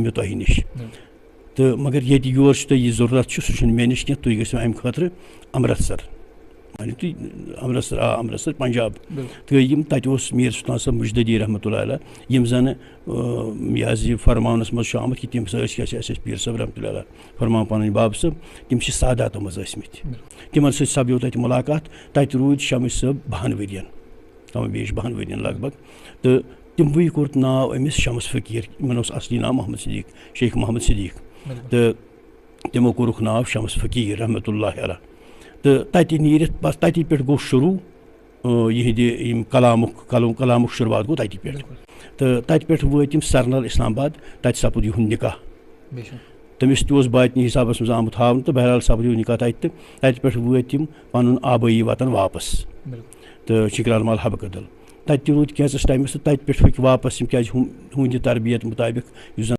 मे तोह निश तो मगर ये योर यह जरूरत सह मे निश कह तुम गो अमे खतर अमृतसर मानी तुम अमृतसर पंजाब तो यम तत मीर सुल्तान साहब मुजददी रहमतुल्लाह अलैह यम जन यह फरमानस मज आमुत कि तम पीर साहब रहमतुल्लाह अलैह फरमान पन बाब साहब तम सादात मज तिमन सपदो तत मुलाकात तत रूद शमस साहब 12 वरियन कम बेश 12 वरियन लगभग तो तमवे कोर नाव अमिस शमस फकीर इन असली नाम मोहम्मद सदीक शेख मोहम्मद सदीक तो तमो कोरुख नाव शमस फकीर रहमतुल्लाह अलैह तो तत नीर बस तत पे गो शुरू यह कलामुक शुरुआत गो तत पे तो तत पे वत सरनल इस्लामाबाद तत सपद यह निकाह तमिस तस बातनी हिसाब मज आमुत हावन तो बहरहाल सपद यह निकाह तत पे वत पन आबई वतन वापस तो शिकराल माल हब कदल तत रूद कैंस टाइमस तत पे वापस क्या तरबियत मुताबिक